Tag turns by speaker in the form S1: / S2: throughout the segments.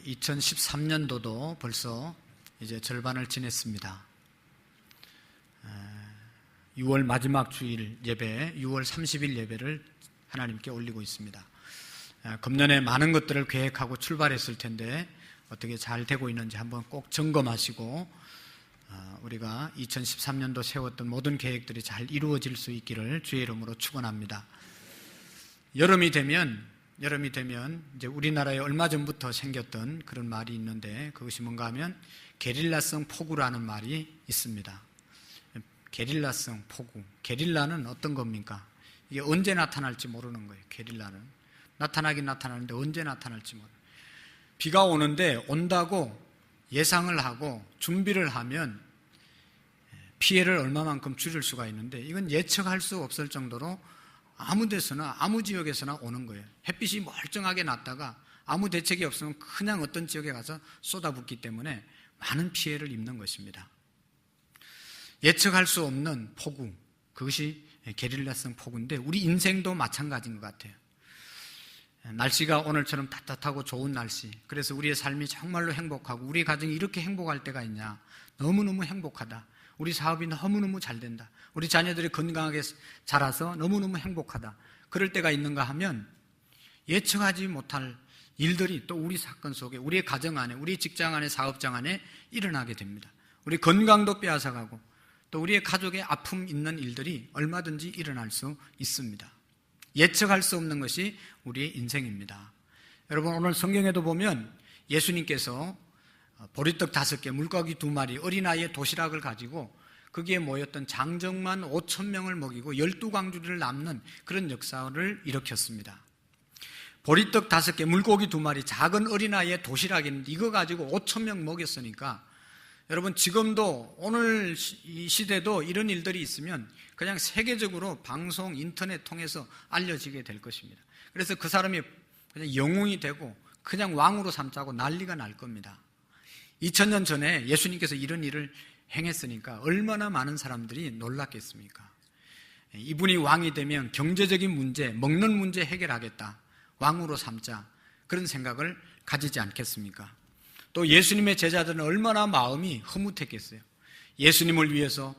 S1: 2013년도도 벌써 이제 절반을 지냈습니다. 6월 마지막 주일 예배, 6월 30일 예배를 하나님께 올리고 있습니다. 금년에 많은 것들을 계획하고 출발했을 텐데 어떻게 잘 되고 있는지 한번 꼭 점검하시고 우리가 2013년도 세웠던 모든 계획들이 잘 이루어질 수 있기를 주의 이름으로 축원합니다. 여름이 되면 이제 우리나라에 얼마 전부터 생겼던 그런 말이 있는데 그것이 뭔가 하면 게릴라성 폭우라는 말이 있습니다. 게릴라성 폭우. 게릴라는 어떤 겁니까? 이게 언제 나타날지 모르는 거예요. 게릴라는 나타나긴 나타나는데 언제 나타날지 모르는. 비가 오는데 온다고 예상을 하고 준비를 하면 피해를 얼마만큼 줄일 수가 있는데 이건 예측할 수 없을 정도로 아무 데서나 아무 지역에서나 오는 거예요. 햇빛이 멀쩡하게 났다가 아무 대책이 없으면 그냥 어떤 지역에 가서 쏟아붓기 때문에 많은 피해를 입는 것입니다. 예측할 수 없는 폭우, 그것이 게릴라성 폭우인데 우리 인생도 마찬가지인 것 같아요. 날씨가 오늘처럼 따뜻하고 좋은 날씨, 그래서 우리의 삶이 정말로 행복하고 우리 가정이 이렇게 행복할 때가 있냐, 너무너무 행복하다, 우리 사업이 너무너무 잘 된다, 우리 자녀들이 건강하게 자라서 너무너무 행복하다, 그럴 때가 있는가 하면 예측하지 못할 일들이 또 우리 사건 속에, 우리의 가정 안에, 우리 직장 안에, 사업장 안에 일어나게 됩니다. 우리 건강도 빼앗아가고 또 우리의 가족의 아픔 있는 일들이 얼마든지 일어날 수 있습니다. 예측할 수 없는 것이 우리의 인생입니다. 여러분, 오늘 성경에도 보면 예수님께서 보리떡 5개, 물고기 2마리, 어린아이의 도시락을 가지고 거기에 모였던 장정만 5,000명을 먹이고 12광주리를 남는 그런 역사를 일으켰습니다. 보리떡 5개, 물고기 2마리, 작은 어린아이의 도시락인데 이거 가지고 5,000명 먹였으니까 여러분, 지금도 오늘 이 시대도 이런 일들이 있으면 그냥 세계적으로 방송, 인터넷 통해서 알려지게 될 것입니다. 그래서 그 사람이 그냥 영웅이 되고 그냥 왕으로 삼자고 난리가 날 겁니다. 2000년 전에 예수님께서 이런 일을 행했으니까 얼마나 많은 사람들이 놀랐겠습니까? 이분이 왕이 되면 경제적인 문제, 먹는 문제 해결하겠다, 왕으로 삼자, 그런 생각을 가지지 않겠습니까? 또 예수님의 제자들은 얼마나 마음이 흐뭇했겠어요. 예수님을 위해서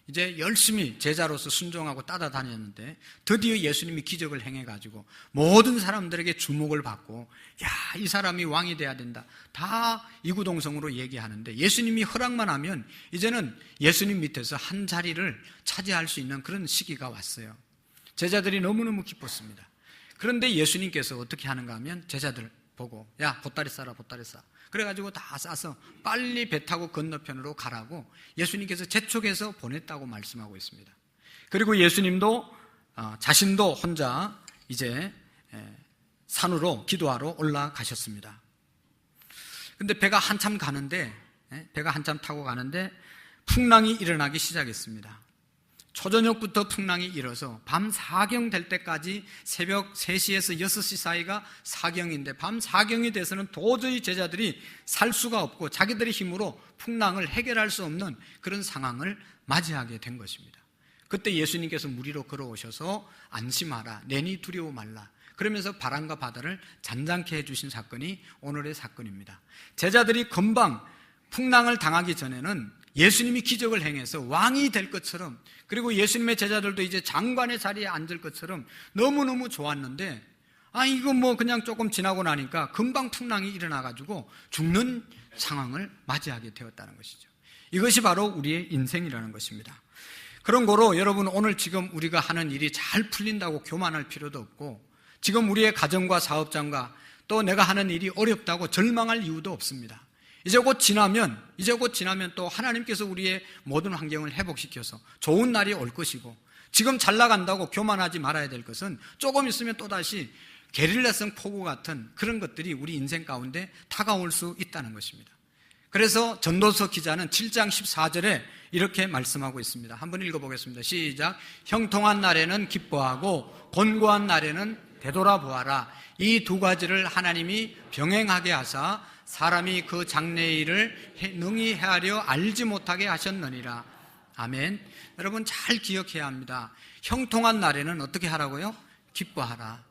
S1: 이제 열심히 제자로서 순종하고 따라다녔는데 드디어 예수님이 기적을 행해가지고 모든 사람들에게 주목을 받고, 야, 이 사람이 왕이 돼야 된다, 다 이구동성으로 얘기하는데 예수님이 허락만 하면 이제는 예수님 밑에서 한 자리를 차지할 수 있는 그런 시기가 왔어요. 제자들이 너무너무 기뻤습니다. 그런데 예수님께서 어떻게 하는가 하면 제자들 보고, 야, 보따리 싸라, 보따리 싸. 그래가지고 다 싸서 빨리 배 타고 건너편으로 가라고 예수님께서 재촉해서 보냈다고 말씀하고 있습니다. 그리고 예수님도 자신도 혼자 이제 산으로 기도하러 올라가셨습니다. 근데 배가 한참 타고 가는데 풍랑이 일어나기 시작했습니다. 초저녁부터 풍랑이 일어서 밤 4경 될 때까지 새벽 3시에서 6시 사이가 4경인데 밤 4경이 돼서는 도저히 제자들이 살 수가 없고 자기들의 힘으로 풍랑을 해결할 수 없는 그런 상황을 맞이하게 된 것입니다. 그때 예수님께서 물 위로 걸어오셔서 안심하라, 내니 두려워 말라, 그러면서 바람과 바다를 잔잔케 해주신 사건이 오늘의 사건입니다. 제자들이 금방 풍랑을 당하기 전에는 예수님이 기적을 행해서 왕이 될 것처럼, 그리고 예수님의 제자들도 이제 장관의 자리에 앉을 것처럼 너무너무 좋았는데, 이거 뭐 그냥 조금 지나고 나니까 금방 풍랑이 일어나가지고 죽는 상황을 맞이하게 되었다는 것이죠. 이것이 바로 우리의 인생이라는 것입니다. 그런 거로 여러분, 오늘 지금 우리가 하는 일이 잘 풀린다고 교만할 필요도 없고, 지금 우리의 가정과 사업장과 또 내가 하는 일이 어렵다고 절망할 이유도 없습니다. 이제 곧 지나면 또 하나님께서 우리의 모든 환경을 회복시켜서 좋은 날이 올 것이고, 지금 잘 나간다고 교만하지 말아야 될 것은 조금 있으면 또다시 게릴라성 폭우 같은 그런 것들이 우리 인생 가운데 다가올 수 있다는 것입니다. 그래서 전도서 기자는 7장 14절에 이렇게 말씀하고 있습니다. 한번 읽어보겠습니다. 시작. 형통한 날에는 기뻐하고 곤고한 날에는 되돌아보아라. 이 두 가지를 하나님이 병행하게 하사 사람이 그 장래의 일을 능히 헤아려 알지 못하게 하셨느니라. 아멘. 여러분, 잘 기억해야 합니다. 형통한 날에는 어떻게 하라고요? 기뻐하라.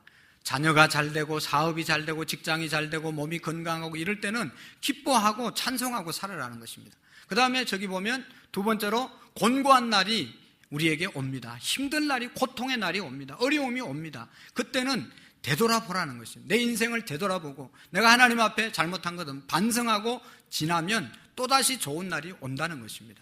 S1: 자녀가 잘 되고 사업이 잘 되고 직장이 잘 되고 몸이 건강하고 이럴 때는 기뻐하고 찬송하고 살아라는 것입니다. 그 다음에 저기 보면 두 번째로 곤고한 날이 우리에게 옵니다. 힘든 날이, 고통의 날이 옵니다. 어려움이 옵니다. 그때는 되돌아보라는 것입니다. 내 인생을 되돌아보고 내가 하나님 앞에 잘못한 것은 반성하고 지나면 또다시 좋은 날이 온다는 것입니다.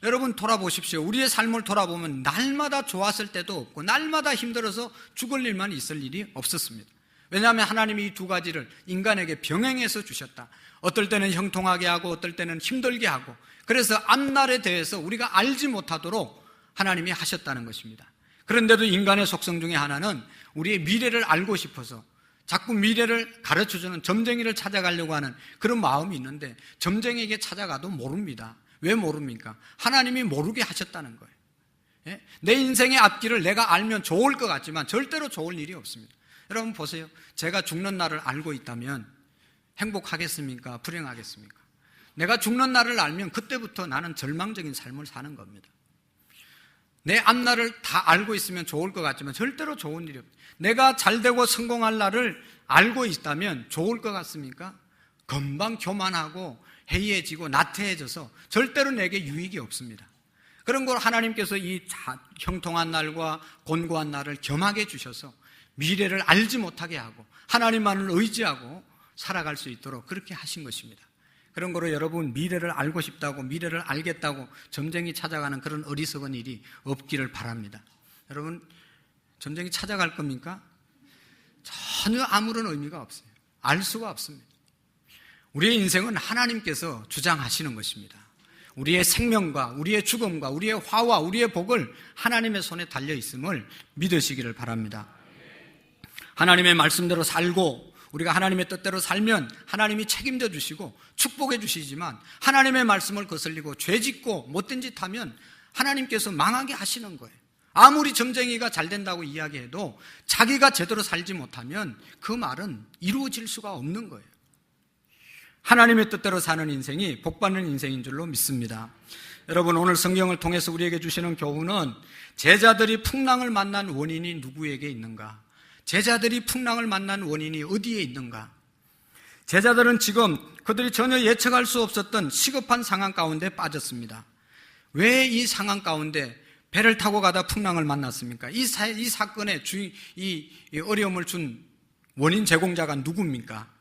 S1: 여러분 돌아보십시오. 우리의 삶을 돌아보면 날마다 좋았을 때도 없고 날마다 힘들어서 죽을 일만 있을 일이 없었습니다. 왜냐하면 하나님이 이 두 가지를 인간에게 병행해서 주셨다. 어떨 때는 형통하게 하고 어떨 때는 힘들게 하고, 그래서 앞날에 대해서 우리가 알지 못하도록 하나님이 하셨다는 것입니다. 그런데도 인간의 속성 중에 하나는 우리의 미래를 알고 싶어서 자꾸 미래를 가르쳐주는 점쟁이를 찾아가려고 하는 그런 마음이 있는데, 점쟁이에게 찾아가도 모릅니다. 왜 모릅니까? 하나님이 모르게 하셨다는 거예요. 예? 내 인생의 앞길을 내가 알면 좋을 것 같지만 절대로 좋을 일이 없습니다. 여러분 보세요. 제가 죽는 날을 알고 있다면 행복하겠습니까? 불행하겠습니까? 내가 죽는 날을 알면 그때부터 나는 절망적인 삶을 사는 겁니다. 내 앞날을 다 알고 있으면 좋을 것 같지만 절대로 좋은 일이 없습니다. 내가 잘되고 성공할 날을 알고 있다면 좋을 것 같습니까? 금방 교만하고 해이해지고 나태해져서 절대로 내게 유익이 없습니다. 그런 걸 하나님께서 이 형통한 날과 곤고한 날을 겸하게 주셔서 미래를 알지 못하게 하고 하나님만을 의지하고 살아갈 수 있도록 그렇게 하신 것입니다. 그런 거로 여러분 미래를 알고 싶다고, 미래를 알겠다고 점쟁이 찾아가는 그런 어리석은 일이 없기를 바랍니다. 여러분 점쟁이 찾아갈 겁니까? 전혀 아무런 의미가 없어요. 알 수가 없습니다. 우리의 인생은 하나님께서 주장하시는 것입니다. 우리의 생명과 우리의 죽음과 우리의 화와 우리의 복을 하나님의 손에 달려 있음을 믿으시기를 바랍니다. 하나님의 말씀대로 살고 우리가 하나님의 뜻대로 살면 하나님이 책임져 주시고 축복해 주시지만, 하나님의 말씀을 거슬리고 죄짓고 못된 짓 하면 하나님께서 망하게 하시는 거예요. 아무리 점쟁이가 잘 된다고 이야기해도 자기가 제대로 살지 못하면 그 말은 이루어질 수가 없는 거예요. 하나님의 뜻대로 사는 인생이 복받는 인생인 줄로 믿습니다. 여러분 오늘 성경을 통해서 우리에게 주시는 교훈은 제자들이 풍랑을 만난 원인이 누구에게 있는가? 제자들이 풍랑을 만난 원인이 어디에 있는가? 제자들은 지금 그들이 전혀 예측할 수 없었던 시급한 상황 가운데 빠졌습니다. 왜 이 상황 가운데 배를 타고 가다 풍랑을 만났습니까? 이 사건의 이 어려움을 준 원인 제공자가 누굽니까?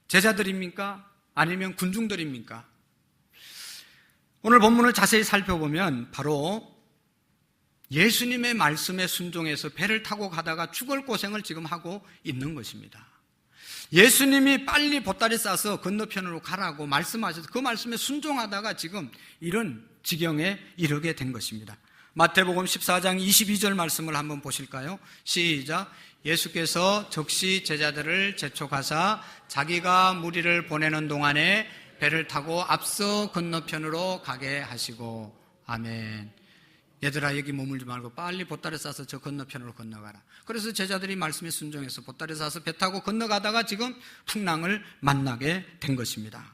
S1: 제자들입니까? 아니면 군중들입니까? 오늘 본문을 자세히 살펴보면 바로 예수님의 말씀에 순종해서 배를 타고 가다가 죽을 고생을 지금 하고 있는 것입니다. 예수님이 빨리 보따리 싸서 건너편으로 가라고 말씀하셔서 그 말씀에 순종하다가 지금 이런 지경에 이르게 된 것입니다. 마태복음 14장 22절 말씀을 한번 보실까요? 시작. 예수께서 즉시 제자들을 재촉하사 자기가 무리를 보내는 동안에 배를 타고 앞서 건너편으로 가게 하시고. 아멘. 얘들아 여기 머물지 말고 빨리 보따리 싸서 저 건너편으로 건너가라. 그래서 제자들이 말씀에 순종해서 보따리 싸서 배 타고 건너가다가 지금 풍랑을 만나게 된 것입니다.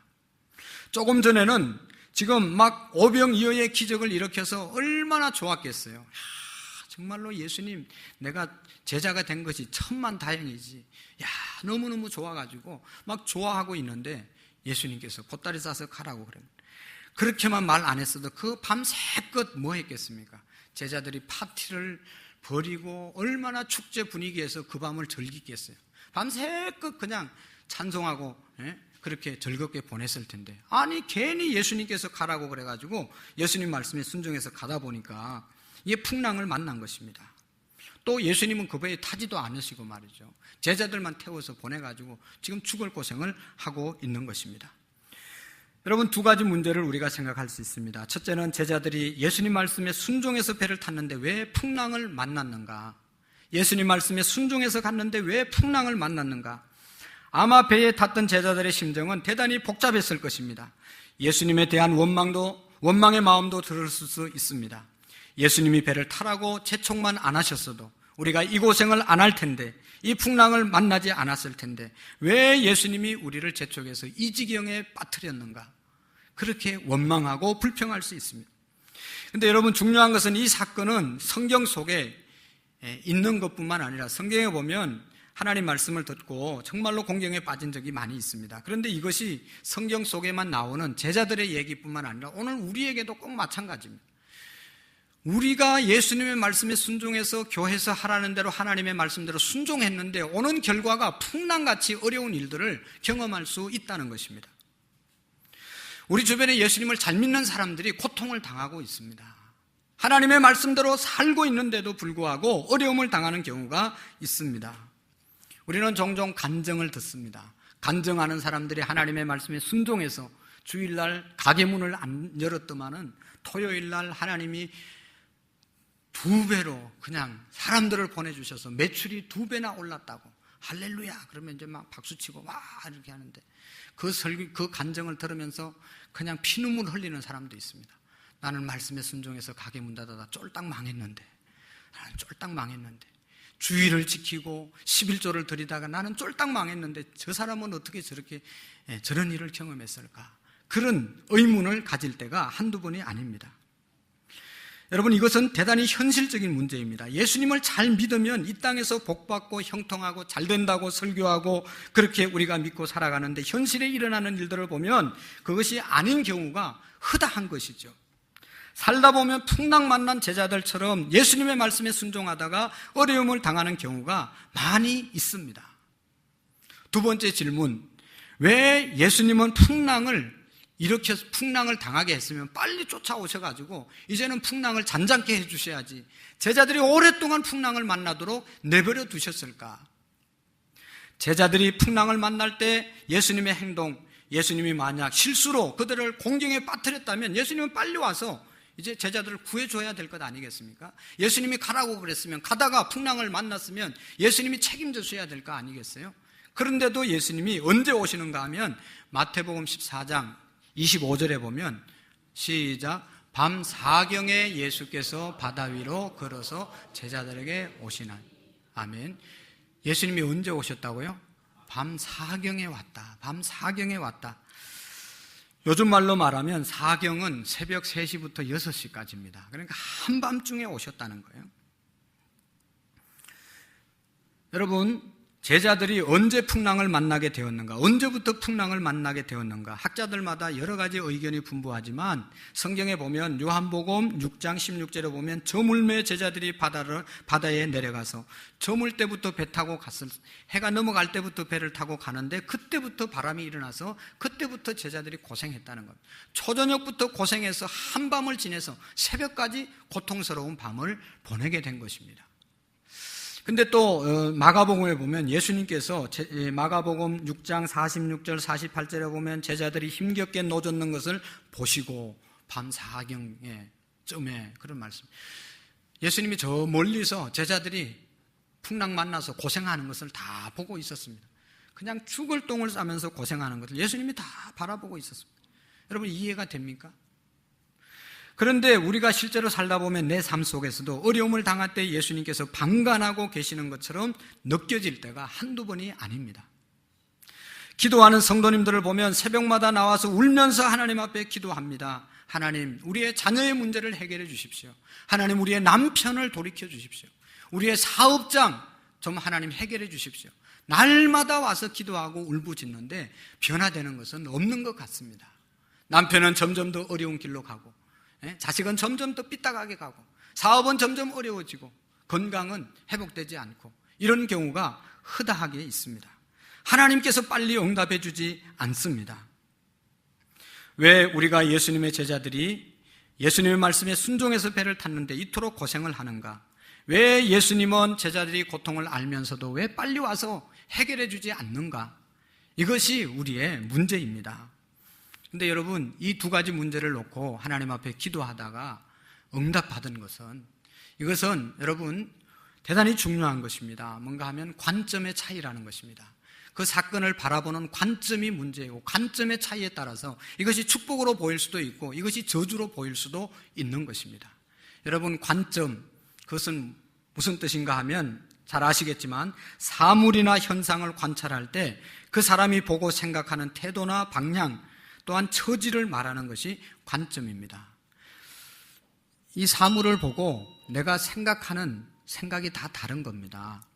S1: 조금 전에는 지금 막 오병이어의 기적을 일으켜서 얼마나 좋았겠어요. 정말로 예수님 내가 제자가 된 것이 천만다행이지. 너무너무 좋아가지고 막 좋아하고 있는데 예수님께서 보따리 싸서 가라고 그랬는데, 그렇게만 말 안 했어도 그 밤새껏 뭐 했겠습니까? 제자들이 파티를 벌이고 얼마나 축제 분위기에서 그 밤을 즐기겠어요. 밤새껏 그냥 찬송하고 그렇게 즐겁게 보냈을 텐데, 아니 괜히 예수님께서 가라고 그래가지고 예수님 말씀에 순종해서 가다 보니까 이게 풍랑을 만난 것입니다. 또 예수님은 그 배에 타지도 않으시고 말이죠. 제자들만 태워서 보내가지고 지금 죽을 고생을 하고 있는 것입니다. 여러분 두 가지 문제를 우리가 생각할 수 있습니다. 첫째는 제자들이 예수님 말씀에 순종해서 배를 탔는데 왜 풍랑을 만났는가? 예수님 말씀에 순종해서 갔는데 왜 풍랑을 만났는가? 아마 배에 탔던 제자들의 심정은 대단히 복잡했을 것입니다. 예수님에 대한 원망의 마음도 들을 수 있습니다. 예수님이 배를 타라고 재촉만 안 하셨어도 우리가 이 고생을 안 할 텐데, 이 풍랑을 만나지 않았을 텐데 왜 예수님이 우리를 재촉해서 이 지경에 빠뜨렸는가? 그렇게 원망하고 불평할 수 있습니다. 그런데 여러분 중요한 것은 이 사건은 성경 속에 있는 것뿐만 아니라 성경에 보면 하나님 말씀을 듣고 정말로 공경에 빠진 적이 많이 있습니다. 그런데 이것이 성경 속에만 나오는 제자들의 얘기뿐만 아니라 오늘 우리에게도 꼭 마찬가지입니다. 우리가 예수님의 말씀에 순종해서 교회에서 하라는 대로 하나님의 말씀대로 순종했는데 오는 결과가 풍랑같이 어려운 일들을 경험할 수 있다는 것입니다. 우리 주변에 예수님을 잘 믿는 사람들이 고통을 당하고 있습니다. 하나님의 말씀대로 살고 있는데도 불구하고 어려움을 당하는 경우가 있습니다. 우리는 종종 간증을 듣습니다. 간증하는 사람들이 하나님의 말씀에 순종해서 주일날 가게 문을 안 열었더만은 토요일날 하나님이 2배로 그냥 사람들을 보내주셔서 매출이 2배나 올랐다고 할렐루야 그러면 이제 막 박수치고 와 이렇게 하는데 그 간증을 들으면서 그냥 피눈물 흘리는 사람도 있습니다. 나는 말씀에 순종해서 가게 문 닫아다 쫄딱 망했는데 나는 쫄딱 망했는데 주의를 지키고 11조를 드리다가 나는 쫄딱 망했는데 저 사람은 어떻게 저렇게 저런 일을 경험했을까? 그런 의문을 가질 때가 한두 번이 아닙니다. 여러분 이것은 대단히 현실적인 문제입니다. 예수님을 잘 믿으면 이 땅에서 복받고 형통하고 잘 된다고 설교하고 그렇게 우리가 믿고 살아가는데 현실에 일어나는 일들을 보면 그것이 아닌 경우가 허다한 것이죠. 살다 보면 풍랑 만난 제자들처럼 예수님의 말씀에 순종하다가 어려움을 당하는 경우가 많이 있습니다. 두 번째 질문, 왜 예수님은 풍랑을 당하게 했으면 빨리 쫓아오셔가지고 이제는 풍랑을 잔잔케 해주셔야지 제자들이 오랫동안 풍랑을 만나도록 내버려 두셨을까? 제자들이 풍랑을 만날 때 예수님의 행동, 예수님이 만약 실수로 그들을 공경에 빠뜨렸다면 예수님은 빨리 와서 이제 제자들을 구해줘야 될 것 아니겠습니까? 예수님이 가라고 그랬으면 가다가 풍랑을 만났으면 예수님이 책임져줘야 될 거 아니겠어요? 그런데도 예수님이 언제 오시는가 하면 마태복음 14장 25절에 보면 시작 밤 4경에 예수께서 바다 위로 걸어서 제자들에게 오시나니 아멘. 예수님이 언제 오셨다고요? 밤 4경에 왔다. 밤 4경에 왔다. 요즘 말로 말하면 4경은 새벽 3시부터 6시까지입니다. 그러니까 한밤중에 오셨다는 거예요. 여러분 제자들이 언제 풍랑을 만나게 되었는가? 언제부터 풍랑을 만나게 되었는가? 학자들마다 여러 가지 의견이 분분하지만 성경에 보면 요한복음 6장 16절에 보면 저물매 제자들이 바다에 내려가서 저물 때부터 배 타고 해가 넘어갈 때부터 배를 타고 가는데 그때부터 바람이 일어나서 그때부터 제자들이 고생했다는 것. 초저녁부터 고생해서 한밤을 지내서 새벽까지 고통스러운 밤을 보내게 된 것입니다. 근데 또 마가복음에 보면 예수님께서 마가복음 6장 46절 48절에 보면 제자들이 힘겹게 노젓는 것을 보시고 밤 4경쯤에 그런 말씀. 예수님이 저 멀리서 제자들이 풍랑 만나서 고생하는 것을 다 보고 있었습니다. 그냥 죽을 똥을 싸면서 고생하는 것을 예수님이 다 바라보고 있었습니다. 여러분 이해가 됩니까? 그런데 우리가 실제로 살다 보면 내 삶 속에서도 어려움을 당할 때 예수님께서 방관하고 계시는 것처럼 느껴질 때가 한두 번이 아닙니다. 기도하는 성도님들을 보면 새벽마다 나와서 울면서 하나님 앞에 기도합니다. 하나님, 우리의 자녀의 문제를 해결해 주십시오. 하나님, 우리의 남편을 돌이켜 주십시오. 우리의 사업장 좀 하나님 해결해 주십시오. 날마다 와서 기도하고 울부짖는데 변화되는 것은 없는 것 같습니다. 남편은 점점 더 어려운 길로 가고 자식은 점점 더 삐딱하게 가고 사업은 점점 어려워지고 건강은 회복되지 않고 이런 경우가 허다하게 있습니다. 하나님께서 빨리 응답해 주지 않습니다. 왜 우리가 예수님의 제자들이 예수님의 말씀에 순종해서 배를 탔는데 이토록 고생을 하는가? 왜 예수님은 제자들이 고통을 알면서도 왜 빨리 와서 해결해 주지 않는가? 이것이 우리의 문제입니다. 근데 여러분 이 두 가지 문제를 놓고 하나님 앞에 기도하다가 응답받은 것은 이것은 여러분 대단히 중요한 것입니다. 뭔가 하면 관점의 차이라는 것입니다. 그 사건을 바라보는 관점이 문제이고 관점의 차이에 따라서 이것이 축복으로 보일 수도 있고 이것이 저주로 보일 수도 있는 것입니다. 여러분 관점 그것은 무슨 뜻인가 하면 잘 아시겠지만 사물이나 현상을 관찰할 때 그 사람이 보고 생각하는 태도나 방향 또한 처지를 말하는 것이 관점입니다. 이 사물을 보고 내가 생각하는 생각이 다 다른 겁니다.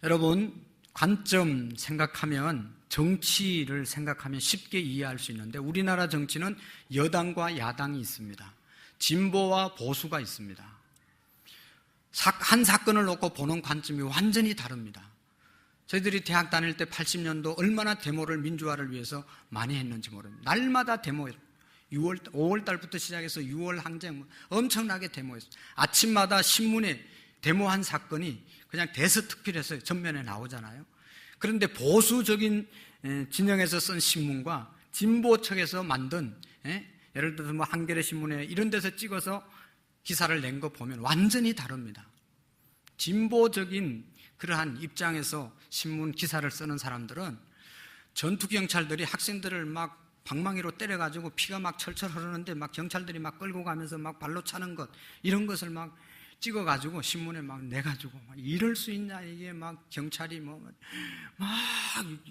S1: 여러분, 관점 생각하면, 정치를 생각하면 쉽게 이해할 수 있는데 우리나라 정치는 여당과 야당이 있습니다. 진보와 보수가 있습니다. 한 사건을 놓고 보는 관점이 완전히 다릅니다. 저희들이 대학 다닐 때 80년도 얼마나 데모를, 민주화를 위해서 많이 했는지 모릅니다. 날마다 데모했어요. 5월 달부터 시작해서 6월 항쟁 엄청나게 데모했어요. 아침마다 신문에 데모한 사건이 그냥 대서특필해서 전면에 나오잖아요. 그런데 보수적인 진영에서 쓴 신문과 진보 측에서 만든, 예를 들어서 뭐 한겨레 신문에 이런 데서 찍어서 기사를 낸 거 보면 완전히 다릅니다. 진보적인 그러한 입장에서 신문 기사를 쓰는 사람들은 전투경찰들이 학생들을 막 방망이로 때려가지고 피가 막 철철 흐르는데 막 경찰들이 막 끌고 가면서 막 발로 차는 것, 이런 것을 막 찍어가지고 신문에 막 내가지고 막 이럴 수 있냐, 이게 막 경찰이 막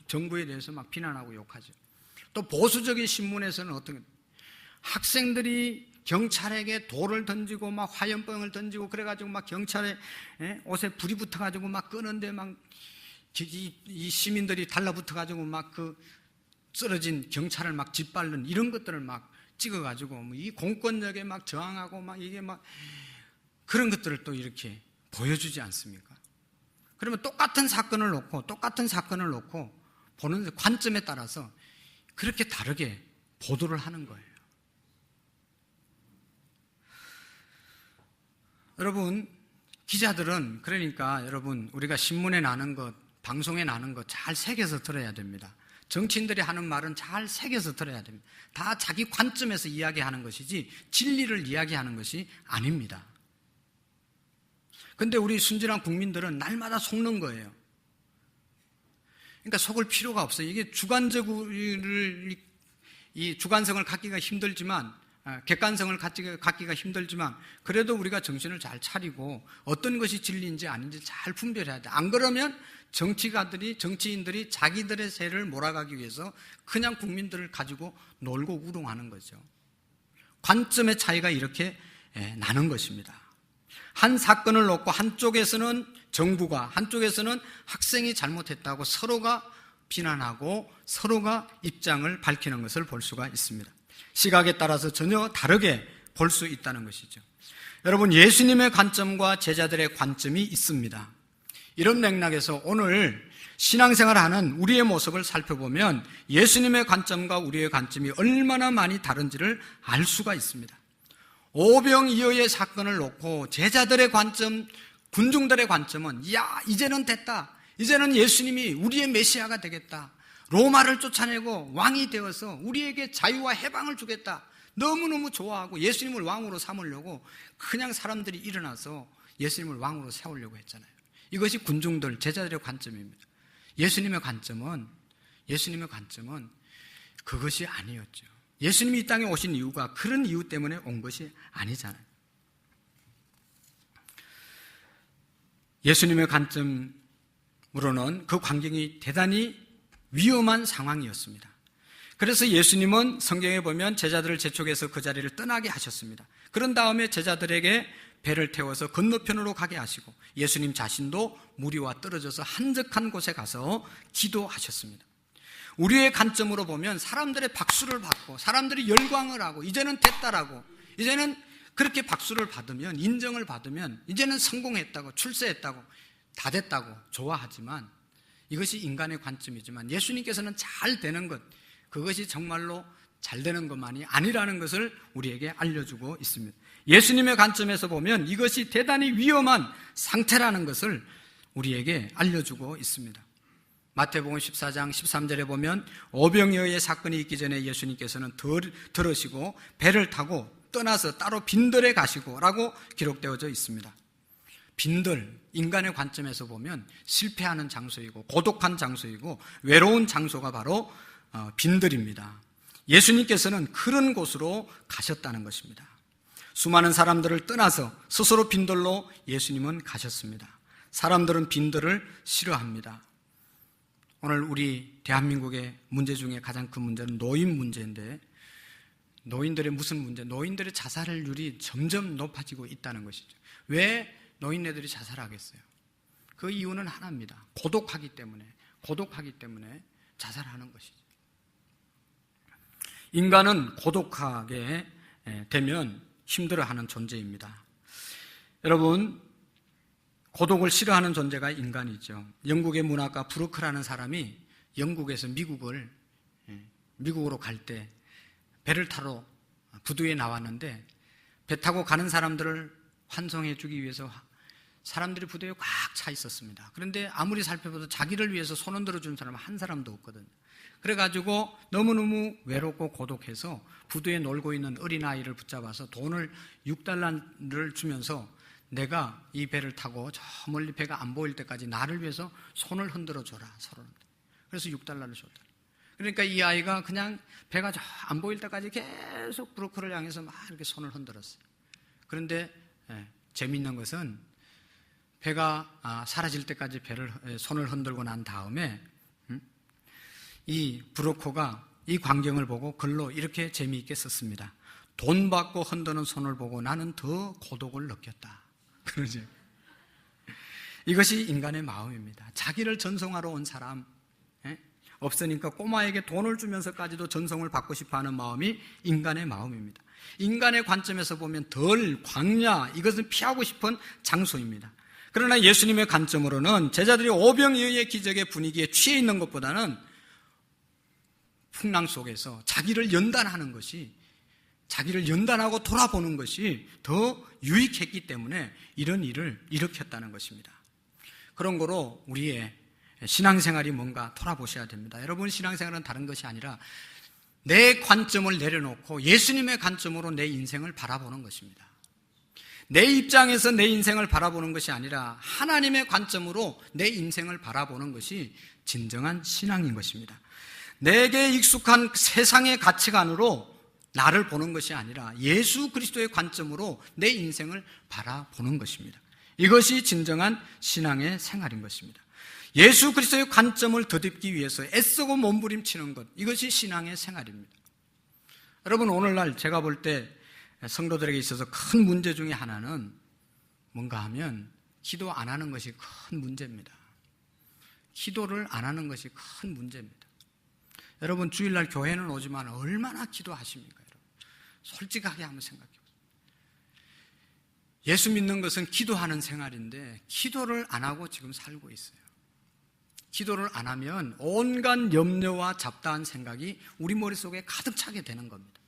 S1: 정부에 대해서 막 비난하고 욕하죠. 또 보수적인 신문에서는 어떤 학생들이 경찰에게 돌을 던지고 막 화염병을 던지고 그래가지고 막 경찰의 옷에 불이 붙어가지고 막 끄는데 막 이 시민들이 달라붙어가지고 막 그 쓰러진 경찰을 막 짓밟는 이런 것들을 막 찍어가지고 이 공권력에 막 저항하고 막 이게 막 그런 것들을 또 이렇게 보여주지 않습니까? 그러면 똑같은 사건을 놓고 보는 관점에 따라서 그렇게 다르게 보도를 하는 거예요. 여러분, 기자들은 그러니까 여러분 우리가 신문에 나는 것, 방송에 나는 것 잘 새겨서 들어야 됩니다. 정치인들이 하는 말은 잘 새겨서 들어야 됩니다. 다 자기 관점에서 이야기하는 것이지 진리를 이야기하는 것이 아닙니다. 그런데 우리 순진한 국민들은 날마다 속는 거예요. 그러니까 속을 필요가 없어요. 이게 이 주관성을 갖기가 힘들지만, 객관성을 갖기가 힘들지만 그래도 우리가 정신을 잘 차리고 어떤 것이 진리인지 아닌지 잘 분별해야 돼. 안 그러면 정치인들이 자기들의 세를 몰아가기 위해서 그냥 국민들을 가지고 놀고 우롱하는 거죠. 관점의 차이가 이렇게 나는 것입니다. 한 사건을 놓고 한쪽에서는 정부가, 한쪽에서는 학생이 잘못했다고 서로가 비난하고 서로가 입장을 밝히는 것을 볼 수가 있습니다. 시각에 따라서 전혀 다르게 볼 수 있다는 것이죠. 여러분, 예수님의 관점과 제자들의 관점이 있습니다. 이런 맥락에서 오늘 신앙생활하는 우리의 모습을 살펴보면 예수님의 관점과 우리의 관점이 얼마나 많이 다른지를 알 수가 있습니다. 오병이어의 사건을 놓고 제자들의 관점, 군중들의 관점은 이제는 됐다. 이제는 예수님이 우리의 메시아가 되겠다. 로마를 쫓아내고 왕이 되어서 우리에게 자유와 해방을 주겠다. 너무너무 좋아하고 예수님을 왕으로 삼으려고 그냥 사람들이 일어나서 예수님을 왕으로 세우려고 했잖아요. 이것이 군중들, 제자들의 관점입니다. 예수님의 관점은 그것이 아니었죠. 예수님이 이 땅에 오신 이유가 그런 이유 때문에 온 것이 아니잖아요. 예수님의 관점으로는 그 광경이 대단히 위험한 상황이었습니다. 그래서 예수님은 성경에 보면 제자들을 재촉해서 그 자리를 떠나게 하셨습니다. 그런 다음에 제자들에게 배를 태워서 건너편으로 가게 하시고 예수님 자신도 무리와 떨어져서 한적한 곳에 가서 기도하셨습니다. 우리의 관점으로 보면 사람들의 박수를 받고 사람들이 열광을 하고 이제는 됐다라고, 이제는 그렇게 박수를 받으면, 인정을 받으면 이제는 성공했다고, 출세했다고, 다 됐다고 좋아하지만 이것이 인간의 관점이지만 예수님께서는 잘 되는 것, 그것이 정말로 잘 되는 것만이 아니라는 것을 우리에게 알려주고 있습니다. 예수님의 관점에서 보면 이것이 대단히 위험한 상태라는 것을 우리에게 알려주고 있습니다. 마태복음 14장 13절에 보면 오병이어의 사건이 있기 전에 예수님께서는 들으시고 배를 타고 떠나서 따로 빈들에 가시고 라고 기록되어져 있습니다. 빈들, 인간의 관점에서 보면 실패하는 장소이고 고독한 장소이고 외로운 장소가 바로 빈들입니다. 예수님께서는 그런 곳으로 가셨다는 것입니다. 수많은 사람들을 떠나서 스스로 빈들로 예수님은 가셨습니다. 사람들은 빈들을 싫어합니다. 오늘 우리 대한민국의 문제 중에 가장 큰 문제는 노인 문제인데, 노인들의 무슨 문제? 노인들의 자살률이 점점 높아지고 있다는 것이죠. 왜 노인네들이 자살하겠어요? 그 이유는 하나입니다. 고독하기 때문에 자살하는 것이죠. 인간은 고독하게 되면 힘들어하는 존재입니다. 여러분, 고독을 싫어하는 존재가 인간이죠. 영국의 문학가 브루크라는 사람이 영국에서 미국으로 갈 때 배를 타러 부두에 나왔는데, 배 타고 가는 사람들을 환송해 주기 위해서 사람들이 부두에 꽉 차 있었습니다. 그런데 아무리 살펴봐도 자기를 위해서 손 흔들어 준 사람은 한 사람도 없거든요. 그래가지고 너무너무 외롭고 고독해서 부두에 놀고 있는 어린아이를 붙잡아서 돈을 $6를 주면서 내가 이 배를 타고 저 멀리 배가 안 보일 때까지 나를 위해서 손을 흔들어 줘라, 서로는. 그래서 $6를 줬다. 그러니까 이 아이가 그냥 배가 저 안 보일 때까지 계속 브루크를 향해서 막 이렇게 손을 흔들었어요. 그런데 재미있는 것은 배가 사라질 때까지 손을 흔들고 난 다음에 이 브로커가 이 광경을 보고 글로 이렇게 재미있게 썼습니다. 돈 받고 흔드는 손을 보고 나는 더 고독을 느꼈다. 그러죠. 이것이 인간의 마음입니다. 자기를 전송하러 온 사람 없으니까 꼬마에게 돈을 주면서까지도 전송을 받고 싶어하는 마음이 인간의 마음입니다. 인간의 관점에서 보면 덜 광야, 이것은 피하고 싶은 장소입니다. 그러나 예수님의 관점으로는 제자들이 오병이어의 기적의 분위기에 취해 있는 것보다는 풍랑 속에서 자기를 연단하는 것이, 자기를 연단하고 돌아보는 것이 더 유익했기 때문에 이런 일을 일으켰다는 것입니다. 그런 거로 우리의 신앙생활이 뭔가 돌아보셔야 됩니다. 여러분, 신앙생활은 다른 것이 아니라 내 관점을 내려놓고 예수님의 관점으로 내 인생을 바라보는 것입니다. 내 입장에서 내 인생을 바라보는 것이 아니라 하나님의 관점으로 내 인생을 바라보는 것이 진정한 신앙인 것입니다. 내게 익숙한 세상의 가치관으로 나를 보는 것이 아니라 예수 그리스도의 관점으로 내 인생을 바라보는 것입니다. 이것이 진정한 신앙의 생활인 것입니다. 예수 그리스도의 관점을 덧입기 위해서 애쓰고 몸부림치는 것, 이것이 신앙의 생활입니다. 여러분, 오늘날 제가 볼 때 성도들에게 있어서 큰 문제 중에 하나는 뭔가 하면 기도 안 하는 것이 큰 문제입니다. 기도를 안 하는 것이 큰 문제입니다. 여러분, 주일날 교회는 오지만 얼마나 기도하십니까? 여러분, 솔직하게 한번 생각해 보세요. 예수 믿는 것은 기도하는 생활인데 기도를 안 하고 지금 살고 있어요. 기도를 안 하면 온갖 염려와 잡다한 생각이 우리 머릿속에 가득 차게 되는 겁니다.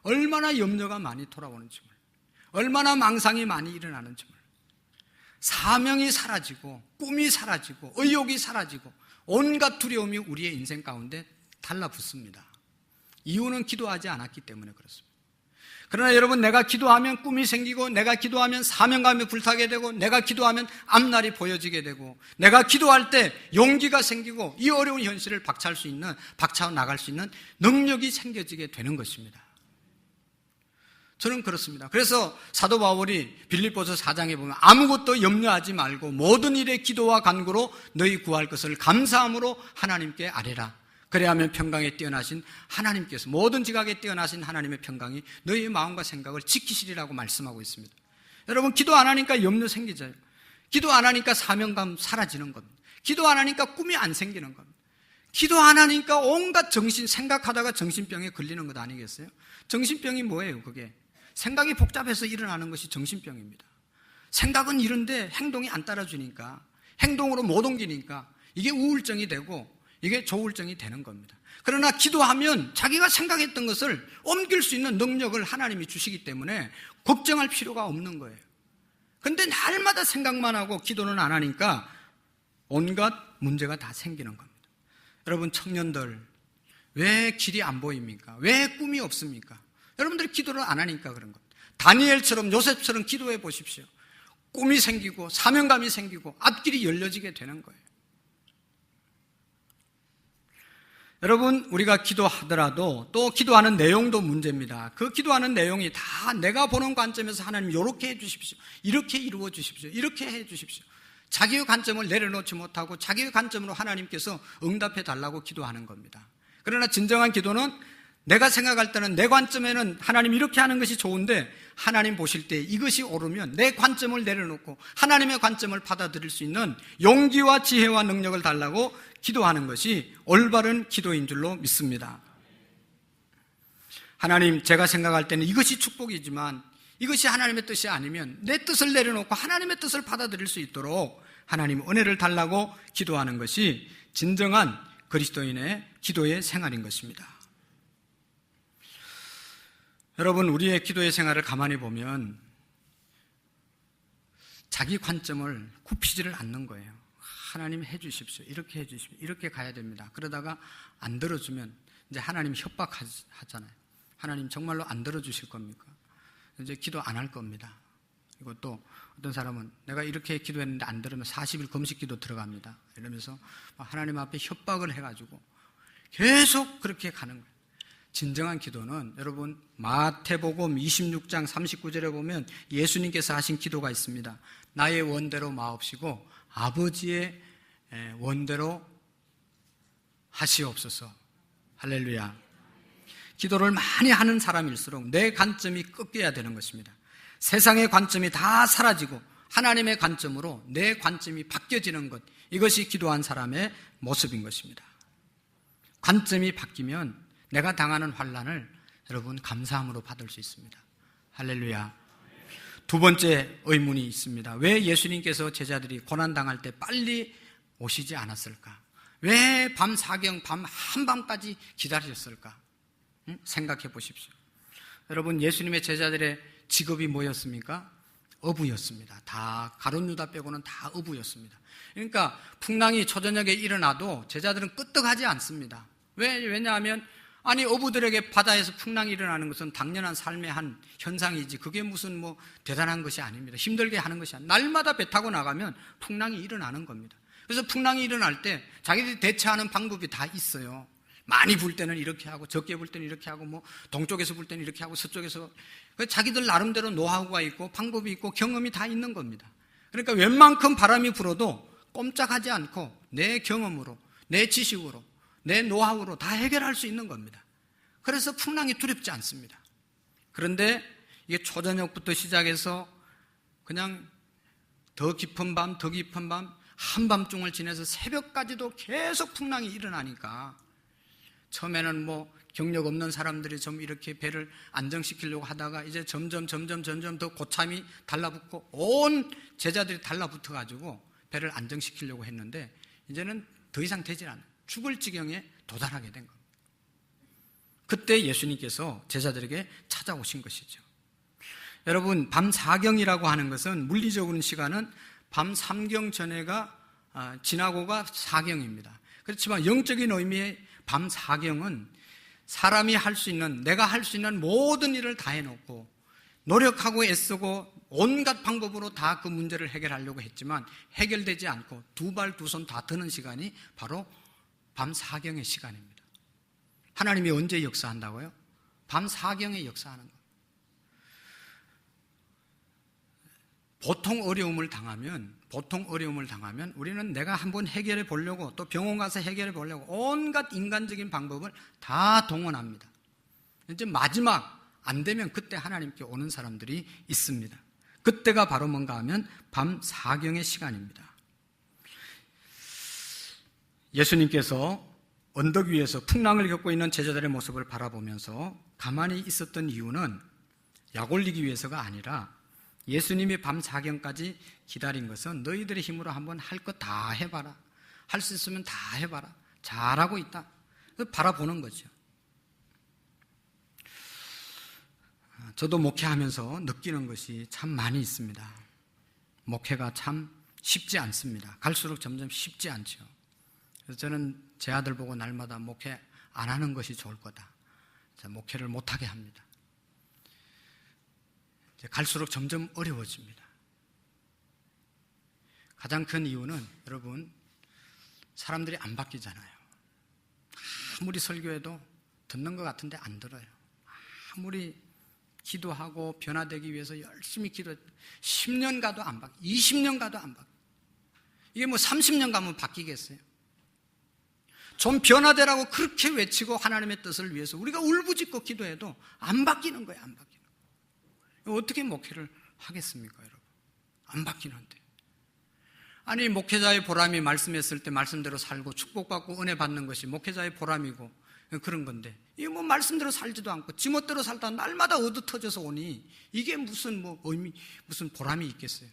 S1: 얼마나 염려가 많이 돌아오는지 몰라요. 얼마나 망상이 많이 일어나는지 몰라요. 사명이 사라지고 꿈이 사라지고 의욕이 사라지고 온갖 두려움이 우리의 인생 가운데 달라붙습니다. 이유는 기도하지 않았기 때문에 그렇습니다. 그러나 여러분, 내가 기도하면 꿈이 생기고, 내가 기도하면 사명감이 불타게 되고, 내가 기도하면 앞날이 보여지게 되고, 내가 기도할 때 용기가 생기고 이 어려운 현실을 박차 나갈 수 있는 능력이 생겨지게 되는 것입니다. 저는 그렇습니다. 그래서 사도 바울이 빌립보서 4장에 보면 아무것도 염려하지 말고 모든 일에 기도와 간구로 너희 구할 것을 감사함으로 하나님께 아뢰라. 그래야하면 평강에 뛰어나신 하나님께서, 모든 지각에 뛰어나신 하나님의 평강이 너희의 마음과 생각을 지키시리라고 말씀하고 있습니다. 여러분, 기도 안 하니까 염려 생기죠. 기도 안 하니까 사명감 사라지는 겁니다. 기도 안 하니까 꿈이 안 생기는 겁니다. 기도 안 하니까 온갖 생각하다가 정신병에 걸리는 것 아니겠어요? 정신병이 뭐예요, 그게? 생각이 복잡해서 일어나는 것이 정신병입니다. 생각은 이런데 행동이 안 따라주니까, 행동으로 못 옮기니까 이게 우울증이 되고 이게 조울증이 되는 겁니다. 그러나 기도하면 자기가 생각했던 것을 옮길 수 있는 능력을 하나님이 주시기 때문에 걱정할 필요가 없는 거예요. 그런데 날마다 생각만 하고 기도는 안 하니까 온갖 문제가 다 생기는 겁니다. 여러분, 청년들, 왜 길이 안 보입니까? 왜 꿈이 없습니까? 여러분들이 기도를 안 하니까 그런 겁니다. 다니엘처럼, 요셉처럼 기도해 보십시오. 꿈이 생기고 사명감이 생기고 앞길이 열려지게 되는 거예요. 여러분, 우리가 기도하더라도 또 기도하는 내용도 문제입니다. 그 기도하는 내용이 다 내가 보는 관점에서 하나님 이렇게 해 주십시오, 이렇게 이루어 주십시오, 이렇게 해 주십시오. 자기의 관점을 내려놓지 못하고 자기의 관점으로 하나님께서 응답해 달라고 기도하는 겁니다. 그러나 진정한 기도는 내가 생각할 때는 내 관점에는 하나님 이렇게 하는 것이 좋은데 하나님 보실 때 이것이 옳으면 내 관점을 내려놓고 하나님의 관점을 받아들일 수 있는 용기와 지혜와 능력을 달라고 기도하는 것이 올바른 기도인 줄로 믿습니다. 하나님, 제가 생각할 때는 이것이 축복이지만 이것이 하나님의 뜻이 아니면 내 뜻을 내려놓고 하나님의 뜻을 받아들일 수 있도록 하나님 은혜를 달라고 기도하는 것이 진정한 그리스도인의 기도의 생활인 것입니다. 여러분, 우리의 기도의 생활을 가만히 보면 자기 관점을 굽히지를 않는 거예요. 하나님 해주십시오. 이렇게 해주십시오. 이렇게 가야 됩니다. 그러다가 안 들어주면 이제 하나님 협박하잖아요. 하나님 정말로 안 들어주실 겁니까? 이제 기도 안 할 겁니다. 그리고 또 어떤 사람은 내가 이렇게 기도했는데 안 들으면 40일 금식 기도 들어갑니다. 이러면서 하나님 앞에 협박을 해가지고 계속 그렇게 가는 거예요. 진정한 기도는 여러분 마태복음 26장 39절에 보면 예수님께서 하신 기도가 있습니다. 나의 원대로 마옵시고 아버지의 원대로 하시옵소서. 할렐루야. 기도를 많이 하는 사람일수록 내 관점이 꺾여야 되는 것입니다. 세상의 관점이 다 사라지고 하나님의 관점으로 내 관점이 바뀌어지는 것, 이것이 기도한 사람의 모습인 것입니다. 관점이 바뀌면 내가 당하는 환난을 여러분 감사함으로 받을 수 있습니다. 할렐루야. 두 번째 의문이 있습니다. 왜 예수님께서 제자들이 고난당할 때 빨리 오시지 않았을까? 왜 밤 사경, 밤 한밤까지 기다리셨을까? 생각해 보십시오. 여러분, 예수님의 제자들의 직업이 뭐였습니까? 어부였습니다. 다 가룟 유다 빼고는 다 어부였습니다. 그러니까 풍랑이 초저녁에 일어나도 제자들은 끄떡하지 않습니다. 왜냐하면 아니 어부들에게 바다에서 풍랑이 일어나는 것은 당연한 삶의 한 현상이지 그게 무슨 뭐 대단한 것이 아닙니다. 힘들게 하는 것이 아닙니다. 날마다 배 타고 나가면 풍랑이 일어나는 겁니다. 그래서 풍랑이 일어날 때 자기들이 대처하는 방법이 다 있어요. 많이 불 때는 이렇게 하고 적게 불 때는 이렇게 하고 뭐 동쪽에서 불 때는 이렇게 하고 서쪽에서 자기들 나름대로 노하우가 있고 방법이 있고 경험이 다 있는 겁니다. 그러니까 웬만큼 바람이 불어도 꼼짝하지 않고 내 경험으로 내 지식으로 내 노하우로 다 해결할 수 있는 겁니다. 그래서 풍랑이 두렵지 않습니다. 그런데 이게 초저녁부터 시작해서 그냥 더 깊은 밤, 더 깊은 밤, 한밤중을 지내서 새벽까지도 계속 풍랑이 일어나니까 처음에는 뭐 경력 없는 사람들이 좀 이렇게 배를 안정시키려고 하다가 이제 점점 더 고참이 달라붙고 온 제자들이 달라붙어가지고 배를 안정시키려고 했는데 이제는 더 이상 되질 않아요. 죽을 지경에 도달하게 된 겁니다. 그때 예수님께서 제자들에게 찾아오신 것이죠. 여러분, 밤 4경이라고 하는 것은 물리적으로는 시간은 밤 3경 전에가 지나고가 4경입니다. 그렇지만 영적인 의미의 밤 4경은 사람이 할 수 있는, 내가 할 수 있는 모든 일을 다 해놓고 노력하고 애쓰고 온갖 방법으로 다 그 문제를 해결하려고 했지만 해결되지 않고 두 발 두 손 다 드는 시간이 바로 밤 4경의 시간입니다. 하나님이 언제 역사한다고요? 밤 4경에 역사하는 거예요. 보통 어려움을 당하면 우리는 내가 한번 해결해 보려고 또 병원 가서 해결해 보려고 온갖 인간적인 방법을 다 동원합니다. 이제 마지막 안 되면 그때 하나님께 오는 사람들이 있습니다. 그때가 바로 뭔가 하면 밤 4경의 시간입니다. 예수님께서 언덕 위에서 풍랑을 겪고 있는 제자들의 모습을 바라보면서 가만히 있었던 이유는 약 올리기 위해서가 아니라 예수님이 밤 4경까지 기다린 것은 너희들의 힘으로 한번 할 것 다 해봐라. 할 수 있으면 다 해봐라. 잘하고 있다. 바라보는 거죠. 저도 목회하면서 느끼는 것이 참 많이 있습니다. 목회가 참 쉽지 않습니다. 갈수록 점점 쉽지 않죠. 그래서 저는 제 아들 보고 날마다 목회 안 하는 것이 좋을 거다. 목회를 못하게 합니다. 갈수록 점점 어려워집니다. 가장 큰 이유는 여러분, 사람들이 안 바뀌잖아요. 아무리 설교해도 듣는 것 같은데 안 들어요. 아무리 기도하고 변화되기 위해서 열심히 기도해도 10년 가도 안 바뀌어요. 20년 가도 안 바뀌어요. 이게 뭐 30년 가면 바뀌겠어요? 좀 변화되라고 그렇게 외치고 하나님의 뜻을 위해서 우리가 울부짖고 기도해도 안 바뀌는 거예요. 안 바뀌는 거예요. 어떻게 목회를 하겠습니까, 여러분? 안 바뀌는데. 아니, 목회자의 보람이 말씀했을 때 말씀대로 살고 축복받고 은혜 받는 것이 목회자의 보람이고 그런 건데, 이게 뭐 말씀대로 살지도 않고 지멋대로 살다 날마다 얻어터져서 오니 이게 무슨 무슨 보람이 있겠어요?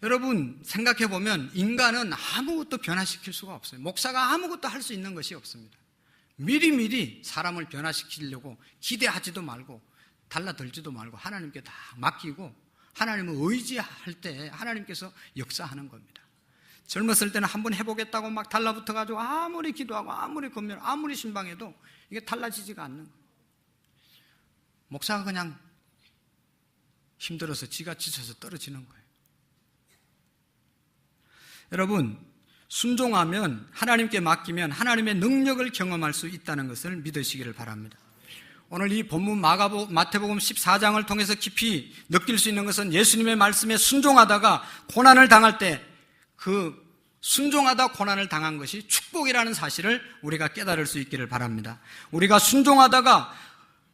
S1: 여러분, 생각해 보면 인간은 아무것도 변화시킬 수가 없어요. 목사가 아무것도 할 수 있는 것이 없습니다. 미리미리 사람을 변화시키려고 기대하지도 말고 달라들지도 말고 하나님께 다 맡기고 하나님을 의지할 때 하나님께서 역사하는 겁니다. 젊었을 때는 한번 해보겠다고 막 달라붙어가지고 아무리 기도하고 아무리 건면 아무리 신방해도 이게 달라지지가 않는 거예요. 목사가 그냥 힘들어서 지가 지쳐서 떨어지는 거예요. 여러분, 순종하면, 하나님께 맡기면 하나님의 능력을 경험할 수 있다는 것을 믿으시기를 바랍니다. 오늘 이 본문 마태복음 14장을 통해서 깊이 느낄 수 있는 것은 예수님의 말씀에 순종하다가 고난을 당할 때 그 순종하다 고난을 당한 것이 축복이라는 사실을 우리가 깨달을 수 있기를 바랍니다. 우리가 순종하다가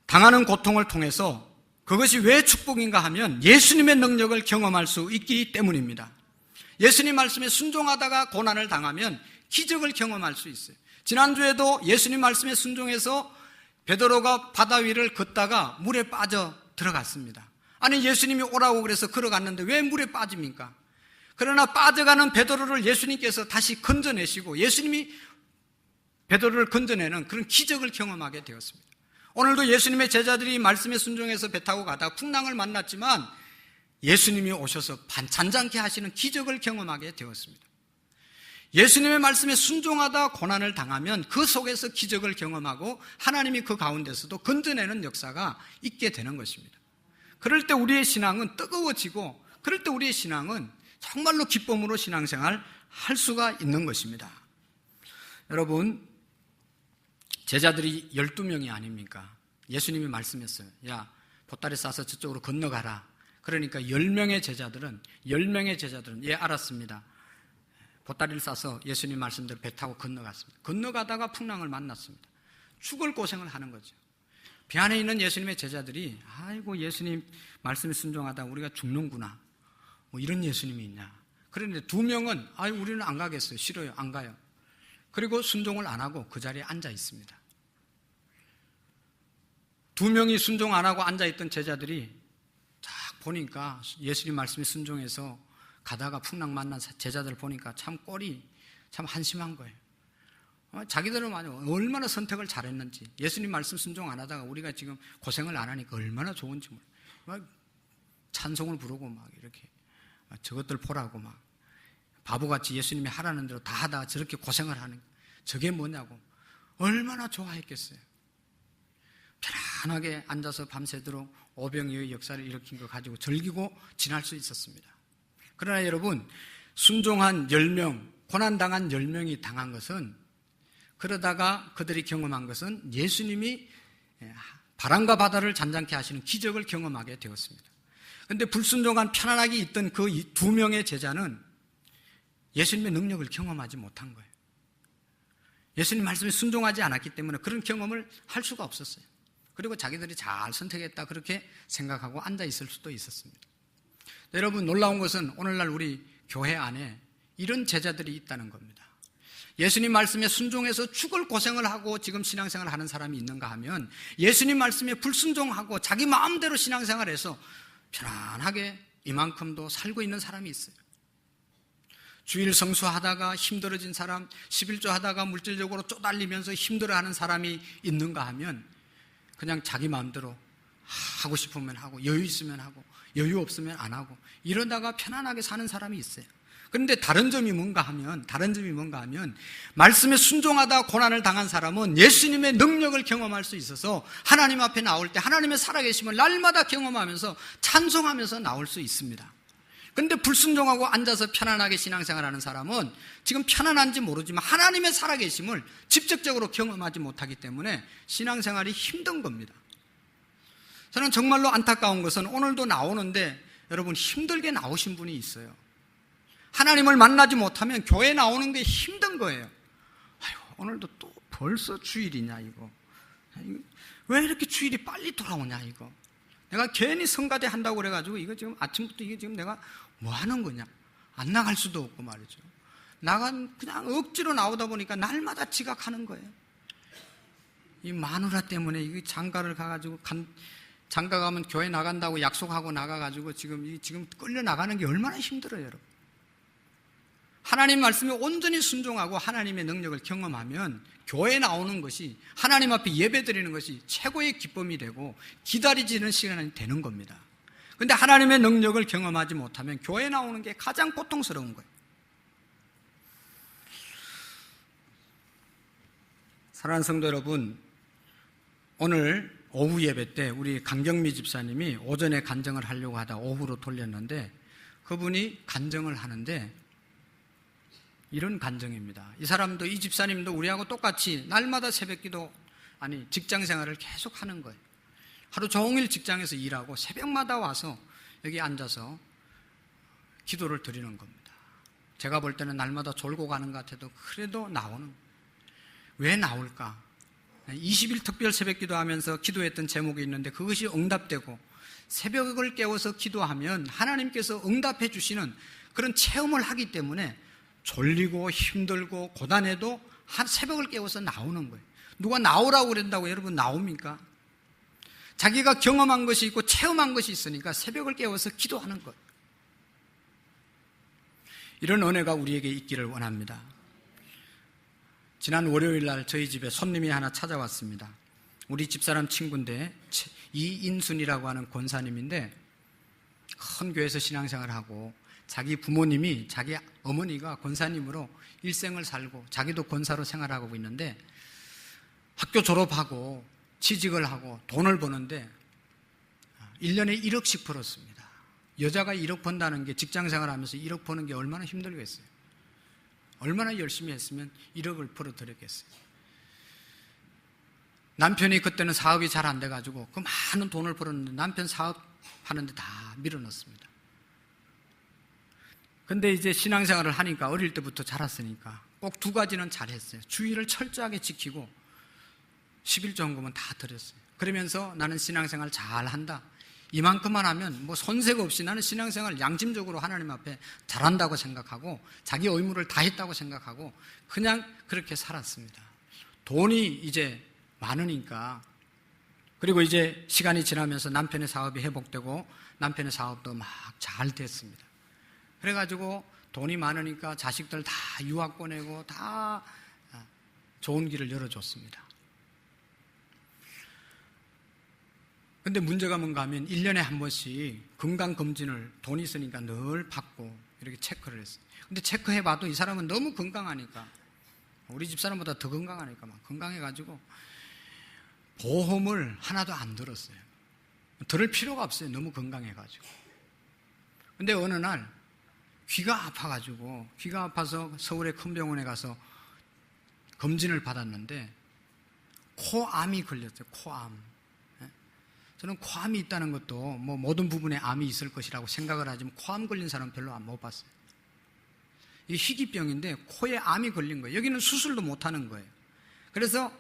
S1: 당하는 고통을 통해서 그것이 왜 축복인가 하면 예수님의 능력을 경험할 수 있기 때문입니다. 예수님 말씀에 순종하다가 고난을 당하면 기적을 경험할 수 있어요. 지난주에도 예수님 말씀에 순종해서 베드로가 바다 위를 걷다가 물에 빠져 들어갔습니다. 아니, 예수님이 오라고 그래서 걸어갔는데 왜 물에 빠집니까? 그러나 빠져가는 베드로를 예수님께서 다시 건져내시고 예수님이 베드로를 건져내는 그런 기적을 경험하게 되었습니다. 오늘도 예수님의 제자들이 말씀에 순종해서 배 타고 가다가 풍랑을 만났지만 예수님이 오셔서 잔잔케 하시는 기적을 경험하게 되었습니다. 예수님의 말씀에 순종하다 고난을 당하면 그 속에서 기적을 경험하고 하나님이 그 가운데서도 건져내는 역사가 있게 되는 것입니다. 그럴 때 우리의 신앙은 뜨거워지고, 그럴 때 우리의 신앙은 정말로 기쁨으로 신앙생활 할 수가 있는 것입니다. 여러분, 제자들이 12명이 아닙니까? 예수님이 말씀했어요. 야, 보따리 싸서 저쪽으로 건너가라. 그러니까 10명의 제자들은 예, 알았습니다. 보따리를 싸서 예수님 말씀대로 배 타고 건너갔습니다. 건너가다가 풍랑을 만났습니다. 죽을 고생을 하는 거죠. 배 안에 있는 예수님의 제자들이 아이고, 예수님 말씀에 순종하다 우리가 죽는구나, 뭐 이런 예수님이 있냐. 그런데 2명은 아유, 우리는 안 가겠어요. 싫어요. 안 가요. 그리고 순종을 안 하고 그 자리에 앉아 있습니다. 2명이 순종 안 하고 앉아 있던 제자들이 딱 보니까 예수님 말씀에 순종해서 가다가 풍랑 만난 제자들 보니까 참 꼴이 참 한심한 거예요. 자기들은 얼마나 선택을 잘했는지, 예수님 말씀 순종 안 하다가 우리가 지금 고생을 안 하니까 얼마나 좋은지 막 찬송을 부르고 막 이렇게 저것들 보라고 막 바보같이 예수님이 하라는 대로 다 하다가 저렇게 고생을 하는, 저게 뭐냐고 얼마나 좋아했겠어요. 편안하게 앉아서 밤새도록 오병이어의 역사를 일으킨 거 가지고 즐기고 지날 수 있었습니다. 그러나 여러분, 순종한 10명, 고난당한 10명이 당한 것은, 그러다가 그들이 경험한 것은 예수님이 바람과 바다를 잔잔케 하시는 기적을 경험하게 되었습니다. 그런데 불순종한 편안하게 있던 그 2명의 제자는 예수님의 능력을 경험하지 못한 거예요. 예수님 말씀에 순종하지 않았기 때문에 그런 경험을 할 수가 없었어요. 그리고 자기들이 잘 선택했다 그렇게 생각하고 앉아 있을 수도 있었습니다. 여러분, 놀라운 것은 오늘날 우리 교회 안에 이런 제자들이 있다는 겁니다. 예수님 말씀에 순종해서 죽을 고생을 하고 지금 신앙생활을 하는 사람이 있는가 하면, 예수님 말씀에 불순종하고 자기 마음대로 신앙생활해서 편안하게 이만큼도 살고 있는 사람이 있어요. 주일 성수하다가 힘들어진 사람, 11조 하다가 물질적으로 쪼달리면서 힘들어하는 사람이 있는가 하면 그냥 자기 마음대로 하고 싶으면 하고, 여유 있으면 하고, 여유 없으면 안 하고, 이러다가 편안하게 사는 사람이 있어요. 그런데 다른 점이 뭔가 하면 말씀에 순종하다 고난을 당한 사람은 예수님의 능력을 경험할 수 있어서 하나님 앞에 나올 때 하나님의 살아계심을 날마다 경험하면서 찬송하면서 나올 수 있습니다. 그런데 불순종하고 앉아서 편안하게 신앙생활하는 사람은 지금 편안한지 모르지만 하나님의 살아계심을 직접적으로 경험하지 못하기 때문에 신앙생활이 힘든 겁니다. 저는 정말로 안타까운 것은 오늘도 나오는데 여러분, 힘들게 나오신 분이 있어요. 하나님을 만나지 못하면 교회 나오는 게 힘든 거예요. 오늘도 또 벌써 주일이냐 이거. 왜 이렇게 주일이 빨리 돌아오냐 이거. 내가 괜히 성가대 한다고 그래가지고 이거 지금 아침부터 이게 지금 내가 뭐 하는 거냐. 안 나갈 수도 없고 말이죠. 그냥 억지로 나오다 보니까 날마다 지각하는 거예요. 이 마누라 때문에 이 장가를 가가지고 장가 가면 교회 나간다고 약속하고 나가가지고 지금 끌려 나가는 게 얼마나 힘들어요, 여러분. 하나님 말씀에 온전히 순종하고 하나님의 능력을 경험하면 교회 나오는 것이 하나님 앞에 예배 드리는 것이 최고의 기쁨이 되고 기다리지는 시간이 되는 겁니다. 그런데 하나님의 능력을 경험하지 못하면 교회 나오는 게 가장 고통스러운 거예요. 사랑하는 성도 여러분, 오늘 오후 예배 때 우리 강경미 집사님이 오전에 간증을 하려고 하다 오후로 돌렸는데 그분이 간증을 하는데 이런 간증입니다. 이 사람도 이 집사님도 우리하고 똑같이 날마다 새벽기도 직장 생활을 계속 하는 거예요. 하루 종일 직장에서 일하고 새벽마다 와서 여기 앉아서 기도를 드리는 겁니다. 제가 볼 때는 날마다 졸고 가는 것 같아도 그래도 나오는 거예요. 왜 나올까? 20일 특별 새벽기도 하면서 기도했던 제목이 있는데 그것이 응답되고 새벽을 깨워서 기도하면 하나님께서 응답해 주시는 그런 체험을 하기 때문에 졸리고 힘들고 고단해도 한 새벽을 깨워서 나오는 거예요. 누가 나오라고 그런다고 여러분 나옵니까? 자기가 경험한 것이 있고 체험한 것이 있으니까 새벽을 깨워서 기도하는 거예요. 이런 은혜가 우리에게 있기를 원합니다. 지난 월요일 날 저희 집에 손님이 하나 찾아왔습니다. 우리 집사람 친구인데 이인순이라고 하는 권사님인데 큰 교회에서 신앙생활을 하고 자기 부모님이 자기 어머니가 권사님으로 일생을 살고 자기도 권사로 생활하고 있는데 학교 졸업하고 취직을 하고 돈을 버는데 1년에 1억씩 벌었습니다. 여자가 1억 번다는 게 직장생활 하면서 1억 버는 게 얼마나 힘들겠어요. 얼마나 열심히 했으면 1억을 벌어들였겠어요. 남편이 그때는 사업이 잘 안 돼가지고 그 많은 돈을 벌었는데 남편 사업하는데 다 밀어넣습니다. 근데 이제 신앙생활을 하니까 어릴 때부터 자랐으니까 꼭 두 가지는 잘했어요. 주의를 철저하게 지키고 11조헌금은 다 드렸어요. 그러면서 나는 신앙생활 잘한다. 이만큼만 하면 뭐 손색 없이 나는 신앙생활 양심적으로 하나님 앞에 잘한다고 생각하고 자기 의무를 다했다고 생각하고 그냥 그렇게 살았습니다. 돈이 이제 많으니까 그리고 이제 시간이 지나면서 남편의 사업이 회복되고 남편의 사업도 막 잘 됐습니다. 그래가지고 돈이 많으니까 자식들 다 유학 보내고 다 좋은 길을 열어줬습니다. 근데 문제가 뭔가 하면 1년에 한 번씩 건강검진을 돈 있으니까 늘 받고 이렇게 체크를 했어요. 근데 체크해봐도 이 사람은 너무 건강하니까 우리 집사람보다 더 건강하니까 막 건강해가지고 보험을 하나도 안 들었어요. 들을 필요가 없어요. 너무 건강해가지고. 근데 어느 날 귀가 아파서 서울의 큰 병원에 가서 검진을 받았는데 코암이 걸렸어요. 코암. 저는 코암이 있다는 것도 뭐 모든 부분에 암이 있을 것이라고 생각을 하지만 코암 걸린 사람 별로 안 못 봤어요. 이게 희귀병인데 코에 암이 걸린 거예요. 여기는 수술도 못 하는 거예요. 그래서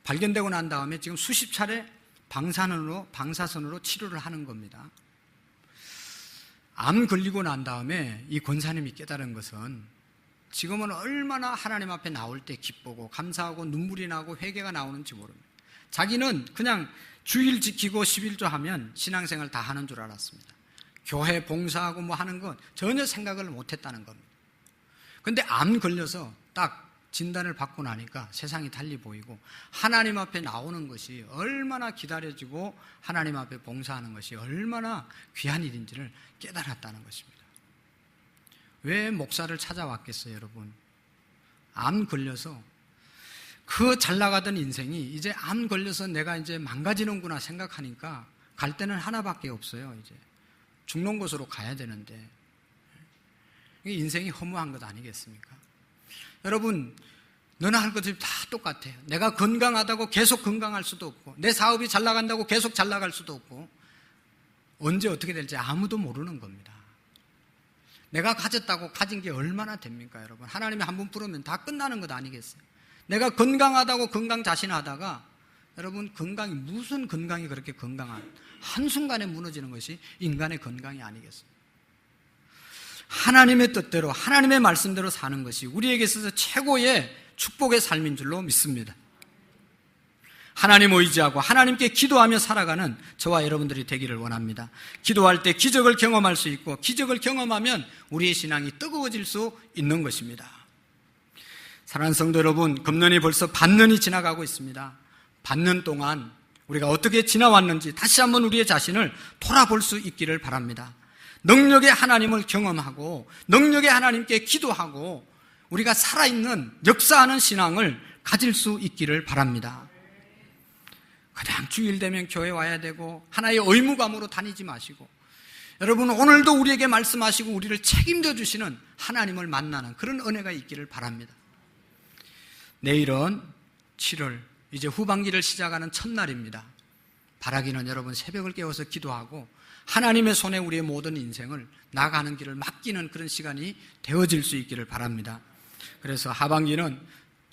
S1: 발견되고 난 다음에 지금 수십 차례 방사선으로 치료를 하는 겁니다. 암 걸리고 난 다음에 이 권사님이 깨달은 것은 지금은 얼마나 하나님 앞에 나올 때 기쁘고 감사하고 눈물이 나고 회개가 나오는지 모릅니다. 자기는 그냥 주일 지키고 11조 하면 신앙생활 다 하는 줄 알았습니다. 교회 봉사하고 뭐 하는 건 전혀 생각을 못했다는 겁니다. 근데 암 걸려서 딱 진단을 받고 나니까 세상이 달리 보이고 하나님 앞에 나오는 것이 얼마나 기다려지고 하나님 앞에 봉사하는 것이 얼마나 귀한 일인지를 깨달았다는 것입니다. 왜 목사를 찾아왔겠어요, 여러분? 암 걸려서 그 잘 나가던 인생이 이제 암 걸려서 내가 이제 망가지는구나 생각하니까 갈 데는 하나밖에 없어요. 이제 죽는 곳으로 가야 되는데 인생이 허무한 것 아니겠습니까? 여러분, 너나 할 것들이 다 똑같아요. 내가 건강하다고 계속 건강할 수도 없고 내 사업이 잘 나간다고 계속 잘 나갈 수도 없고 언제 어떻게 될지 아무도 모르는 겁니다. 내가 가졌다고 가진 게 얼마나 됩니까, 여러분? 하나님이 한 번 부르면 다 끝나는 것 아니겠어요? 내가 건강하다고 건강 자신하다가 여러분 건강이 무슨 건강이 그렇게 건강한 한순간에 무너지는 것이 인간의 건강이 아니겠습니까? 하나님의 뜻대로 하나님의 말씀대로 사는 것이 우리에게 있어서 최고의 축복의 삶인 줄로 믿습니다. 하나님 의지하고 하나님께 기도하며 살아가는 저와 여러분들이 되기를 원합니다. 기도할 때 기적을 경험할 수 있고 기적을 경험하면 우리의 신앙이 뜨거워질 수 있는 것입니다. 사랑하는 성도 여러분, 금년이 벌써 반년이 지나가고 있습니다. 반년 동안 우리가 어떻게 지나왔는지 다시 한번 우리의 자신을 돌아볼 수 있기를 바랍니다. 능력의 하나님을 경험하고 능력의 하나님께 기도하고 우리가 살아있는 역사하는 신앙을 가질 수 있기를 바랍니다. 그냥 주일 되면 교회 와야 되고 하나의 의무감으로 다니지 마시고 여러분 오늘도 우리에게 말씀하시고 우리를 책임져 주시는 하나님을 만나는 그런 은혜가 있기를 바랍니다. 내일은 7월 이제 후반기를 시작하는 첫날입니다. 바라기는 여러분 새벽을 깨워서 기도하고 하나님의 손에 우리의 모든 인생을 나가는 길을 맡기는 그런 시간이 되어질 수 있기를 바랍니다. 그래서 하반기는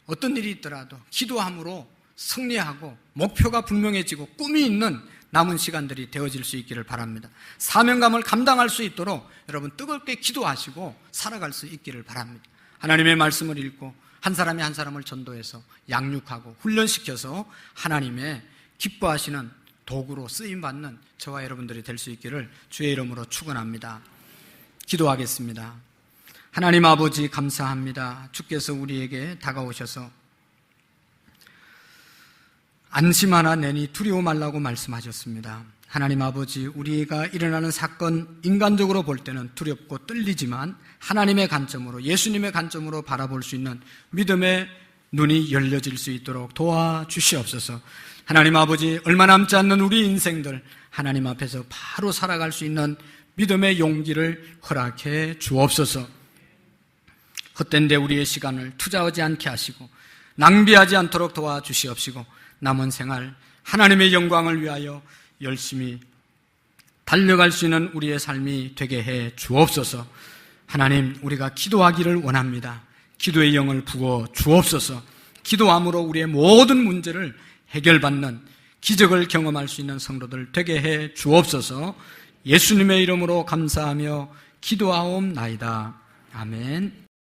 S1: 어떤 일이 있더라도 기도함으로 승리하고 목표가 분명해지고 꿈이 있는 남은 시간들이 되어질 수 있기를 바랍니다. 사명감을 감당할 수 있도록 여러분 뜨겁게 기도하시고 살아갈 수 있기를 바랍니다. 하나님의 말씀을 읽고 한 사람이 한 사람을 전도해서 양육하고 훈련시켜서 하나님의 기뻐하시는 도구로 쓰임받는 저와 여러분들이 될 수 있기를 주의 이름으로 축원합니다. 기도하겠습니다. 하나님 아버지 감사합니다. 주께서 우리에게 다가오셔서 안심하나 내니 두려워 말라고 말씀하셨습니다. 하나님 아버지, 우리가 일어나는 사건 인간적으로 볼 때는 두렵고 떨리지만 하나님의 관점으로 예수님의 관점으로 바라볼 수 있는 믿음의 눈이 열려질 수 있도록 도와주시옵소서. 하나님 아버지, 얼마 남지 않는 우리 인생들 하나님 앞에서 바로 살아갈 수 있는 믿음의 용기를 허락해 주옵소서. 헛된 데 우리의 시간을 투자하지 않게 하시고 낭비하지 않도록 도와주시옵시고 남은 생활 하나님의 영광을 위하여 열심히 달려갈 수 있는 우리의 삶이 되게 해 주옵소서. 하나님, 우리가 기도하기를 원합니다. 기도의 영을 부어 주옵소서. 기도함으로 우리의 모든 문제를 해결받는 기적을 경험할 수 있는 성도들 되게 해 주옵소서. 예수님의 이름으로 감사하며 기도하옵나이다. 아멘.